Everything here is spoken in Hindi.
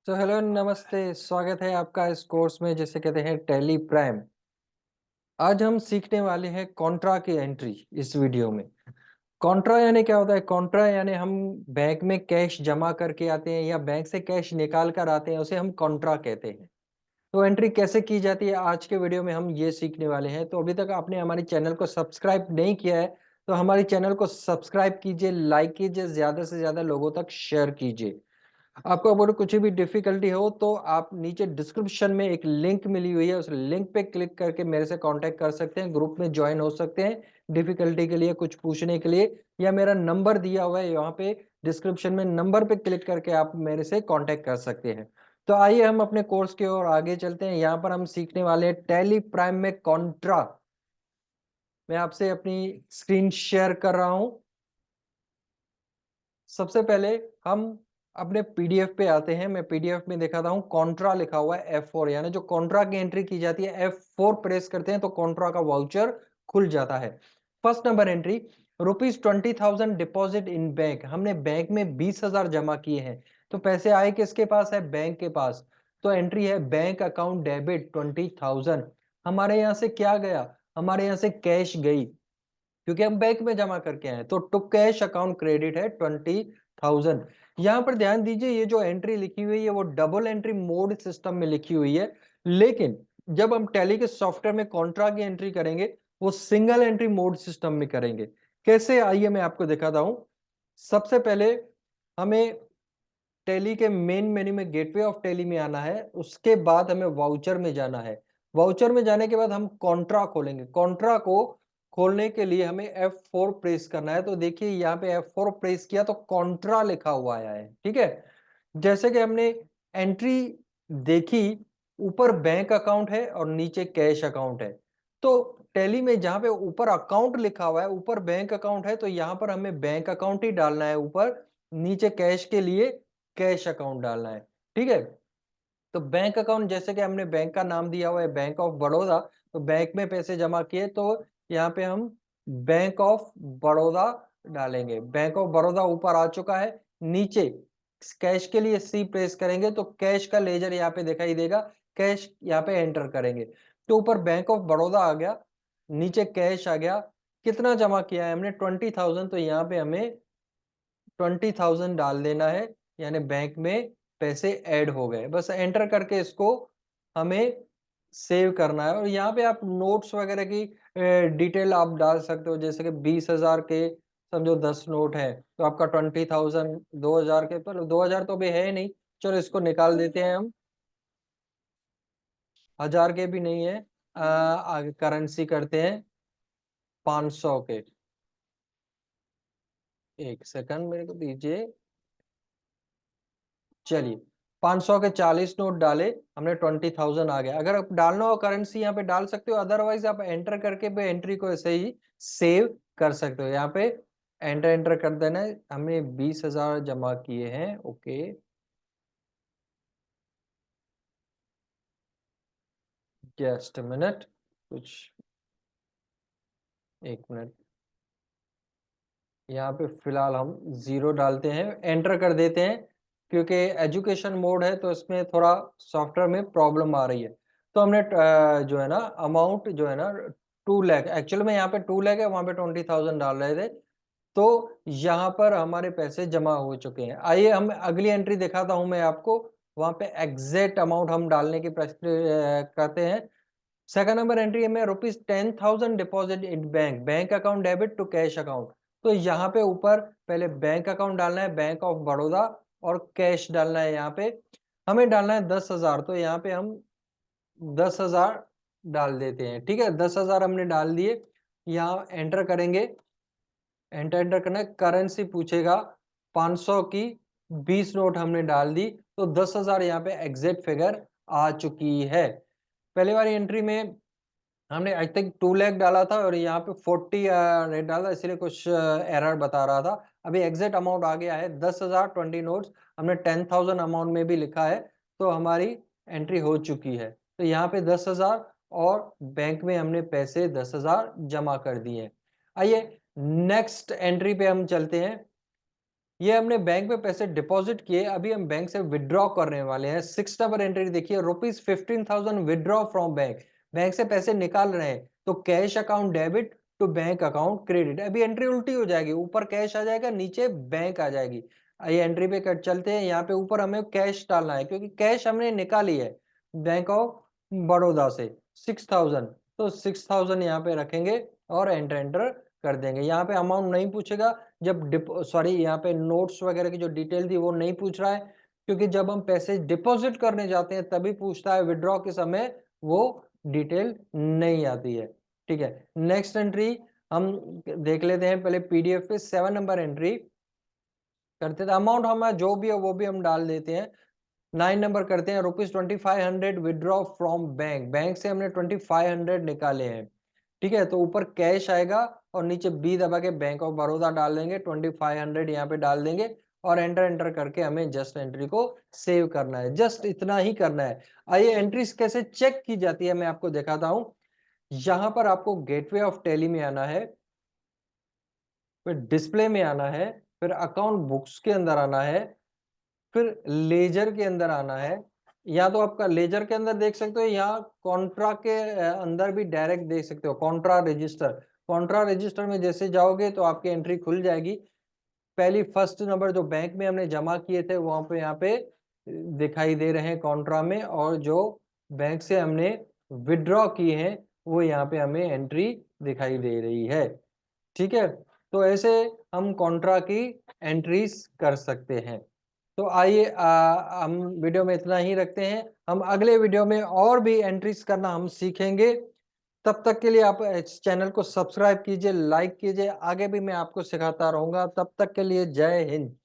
तो हेलो नमस्ते, स्वागत है आपका इस कोर्स में जिसे कहते हैं टैली प्राइम। आज हम सीखने वाले हैं कॉन्ट्रा की एंट्री इस वीडियो में। कॉन्ट्रा यानी क्या होता है? कॉन्ट्रा यानी हम बैंक में कैश जमा करके आते हैं या बैंक से कैश निकाल कर आते हैं, उसे हम कॉन्ट्रा कहते हैं। तो एंट्री कैसे की जाती है आज के वीडियो में हम ये सीखने वाले हैं। तो अभी तक आपने हमारे चैनल को सब्सक्राइब नहीं किया है तो हमारे चैनल को सब्सक्राइब कीजिए, लाइक कीजिए, ज्यादा से ज्यादा लोगों तक शेयर कीजिए। आपको अगर कुछ भी डिफिकल्टी हो तो आप नीचे डिस्क्रिप्शन में एक लिंक मिली हुई है, उस लिंक पे क्लिक करके मेरे से कांटेक्ट कर सकते हैं, ग्रुप में ज्वाइन हो सकते हैं डिफिकल्टी के लिए, कुछ पूछने के लिए, या मेरा नंबर दिया हुआ है यहाँ पे डिस्क्रिप्शन में, नंबर पे क्लिक करके आप मेरे से कांटेक्ट कर सकते हैं। तो आइए हम अपने कोर्स की ओर आगे चलते हैं। यहाँ पर हम सीखने वाले हैं टैली प्राइम में कॉन्ट्रा। मैं आपसे अपनी स्क्रीन शेयर कर रहा हूँ। सबसे पहले हम अपने पीडीएफ पे आते हैं। मैं पीडीएफ में दिखाता हूँ, कॉन्ट्रा लिखा हुआ है F4, यानी जो कॉन्ट्रा की एंट्री की जाती है F4 प्रेस करते हैं तो कॉन्ट्रा का वाउचर खुल जाता है। First number entry, ₹20,000 deposit in bank. हमने बैंक में 20,000 जमा किए हैं, तो पैसे आए किसके पास? है बैंक के पास। तो एंट्री है बैंक अकाउंट डेबिट 20,000। हमारे यहाँ से क्या गया? हमारे यहाँ से कैश गई, क्योंकि हम बैंक में जमा करके आए, तो टू कैश अकाउंट क्रेडिट है 20,000। यहाँ पर ध्यान दीजिए, ये जो एंट्री लिखी हुई है वो डबल एंट्री मोड सिस्टम में लिखी हुई है, लेकिन जब हम टैली के सॉफ्टवेयर में कॉन्ट्रा की एंट्री करेंगे वो सिंगल एंट्री मोड सिस्टम में करेंगे। कैसे? आइए मैं आपको दिखाता हूं। सबसे पहले हमें टैली के मेन मेन्यू में गेटवे ऑफ टैली में आना है, उसके बाद हमें वाउचर में जाना है। वाउचर में जाने के बाद हम कॉन्ट्रा खोलेंगे। कॉन्ट्रा को खोलने के लिए हमें F4 प्रेस करना है। तो देखिए यहाँ पे F4 प्रेस किया तो कॉन्ट्रा लिखा हुआ आया है, ठीक है। जैसे कि हमने एंट्री देखी, ऊपर बैंक अकाउंट है और नीचे कैश अकाउंट है। तो टैली में जहां पे ऊपर अकाउंट लिखा हुआ है, ऊपर बैंक अकाउंट है, तो यहाँ पर हमें बैंक अकाउंट ही डालना है ऊपर, नीचे कैश के लिए कैश अकाउंट डालना है, ठीक है। तो बैंक अकाउंट, जैसे कि हमने बैंक का नाम दिया हुआ है बैंक ऑफ बड़ौदा, तो बैंक में पैसे जमा किए तो यहाँ पे हम बैंक ऑफ बड़ौदा डालेंगे। बैंक ऑफ बड़ौदा ऊपर आ चुका है। नीचे कैश के लिए सी प्रेस करेंगे तो कैश का लेजर यहाँ पे दिखाई देगा, कैश यहाँ पे एंटर करेंगे तो ऊपर बैंक ऑफ बड़ौदा आ गया, नीचे कैश आ गया। कितना जमा किया है हमने? 20,000, तो यहाँ पे हमें 20,000 डाल देना है, यानी बैंक में पैसे ऐड हो गए। बस एंटर करके इसको हमें सेव करना है। और यहाँ पे आप नोट्स वगैरह की डिटेल आप डाल सकते हो, जैसे कि 20,000 के समझो 10 नोट है तो आपका 20,000, 2,000 के, पर 2,000 तो अभी है ही नहीं, चलो इसको निकाल देते हैं हम। 1,000 के भी नहीं है, आगे करेंसी करते हैं 500 के। एक सेकंड मेरे को दीजिए। चलिए 500 के 40 नोट डाले हमने, 20,000 आ गया। अगर आप डालना हो करेंसी यहाँ पे डाल सकते हो, अदरवाइज आप एंटर करके पे एंट्री को ऐसे ही सेव कर सकते हो। यहाँ पे एंटर एंटर कर देना है। हमने 20,000 जमा किए हैं, ओके। जस्ट मिनट, कुछ, एक मिनट। यहाँ पे फिलहाल हम जीरो डालते हैं, एंटर कर देते हैं, क्योंकि एजुकेशन मोड है तो इसमें थोड़ा सॉफ्टवेयर में प्रॉब्लम आ रही है। तो हमने जो है ना अमाउंट जो है ना 2 लाख, एक्चुअल में यहाँ पे 2 लाख है, वहां पे 20,000 डाल रहे थे, तो यहाँ पर हमारे पैसे जमा हो चुके हैं। आइए हम अगली एंट्री दिखाता हूं मैं आपको, वहां पे एग्जैक्ट अमाउंट हम डालने की प्रक्रिया करते हैं। सेकंड नंबर एंट्री में ₹10,000 deposit in bank, bank account debit to cash account. तो यहाँ पे ऊपर पहले बैंक अकाउंट डालना है, बैंक ऑफ बड़ौदा, और कैश डालना है। यहाँ पे हमें डालना है 10,000, तो यहाँ पे हम 10,000 डाल देते हैं, ठीक है। 10,000 हमने डाल दिए, यहाँ एंटर करेंगे। एंटर एंटर करना है, करेंसी पूछेगा 500 की 20 नोट हमने डाल दी, तो 10,000 यहाँ पे एग्जैक्ट फिगर आ चुकी है। पहली वाली एंट्री में हमने आई थिंक 2 लाख डाला था और यहाँ पे 40 रेट डाला, इसलिए कुछ एरर बता रहा था। अभी एग्जैक्ट अमाउंट आ गया है 10,000, 20 नोट्स, हमने 10,000 अमाउंट में भी लिखा है, तो हमारी एंट्री हो चुकी है। तो यहाँ पे 10,000 और बैंक में हमने पैसे 10,000 जमा कर दिए। आइए नेक्स्ट एंट्री पे हम चलते हैं। ये हमने बैंक में पैसे डिपॉजिट किए, अभी हम बैंक से विथड्रॉ करने वाले हैं। 6 नंबर एंट्री देखिए, ₹15,000 विथड्रॉ फ्रॉम बैंक। बैंक से पैसे निकाल रहे हैं, तो cash account debit to bank account credit. अभी एंट्री उल्टी हो जाएगी, ऊपर कैश आ जाएगा, नीचे बैंक आ जाएगी। ये एंट्री पे कट चलते हैं, यहाँ पे ऊपर हमें कैश डालना है क्योंकि कैश हमने निकाली है बैंक ऑफ बड़ौदा से 6,000, तो 6,000 यहाँ पे रखेंगे और एंटर एंटर कर देंगे। यहाँ पे अमाउंट नहीं पूछेगा, जब यहाँ पे नोट्स वगैरह की जो डिटेल थी वो नहीं पूछ रहा है, क्योंकि जब हम पैसे डिपॉजिट करने जाते हैं तभी पूछता है, विथड्रॉ के समय वो डिटेल नहीं आती है। ठीक है, नेक्स्ट एंट्री हम देख लेते हैं पहले पीडीएफ पे। 7 नंबर एंट्री करते थे, अमाउंट हमारा जो भी है वो भी हम डाल देते हैं। 9 नंबर करते हैं, ₹2500 विथड्रॉ फ्रॉम बैंक। बैंक से हमने 2500 निकाले हैं। ठीक है, तो ऊपर कैश आएगा और नीचे बी दबा के बैंक ऑफ बड़ौदा डाल देंगे, 2500 यहाँ पे डाल देंगे और एंटर एंटर करके हमें जस्ट एंट्री को सेव करना है। जस्ट इतना ही करना है। आइए एंट्रीज कैसे चेक की जाती है मैं आपको दिखाता हूं। यहां पर आपको गेटवे ऑफ टैली में आना है, फिर डिस्प्ले में आना है, फिर अकाउंट बुक्स के अंदर आना है, फिर लेजर के अंदर आना है। या तो आपका लेजर के अंदर देख सकते हो, या कॉन्ट्रा के अंदर भी डायरेक्ट देख सकते हो, कॉन्ट्रा रजिस्टर। कॉन्ट्रा रजिस्टर में जैसे जाओगे तो आपकी एंट्री खुल जाएगी। पहली फर्स्ट नंबर जो बैंक में हमने जमा किए थे वहां पे यहाँ पे दिखाई दे रहे हैं कॉन्ट्रा में, और जो बैंक से हमने विड्रॉ किए हैं वो यहाँ पे हमें एंट्री दिखाई दे रही है। ठीक है, तो ऐसे हम कॉन्ट्रा की एंट्रीज कर सकते हैं। तो आइए हम वीडियो में इतना ही रखते हैं। हम अगले वीडियो में और भी एंट्रीज करना हम सीखेंगे। तब तक के लिए आप इस चैनल को सब्सक्राइब कीजिए, लाइक कीजिए। आगे भी मैं आपको सिखाता रहूंगा। तब तक के लिए जय हिंद।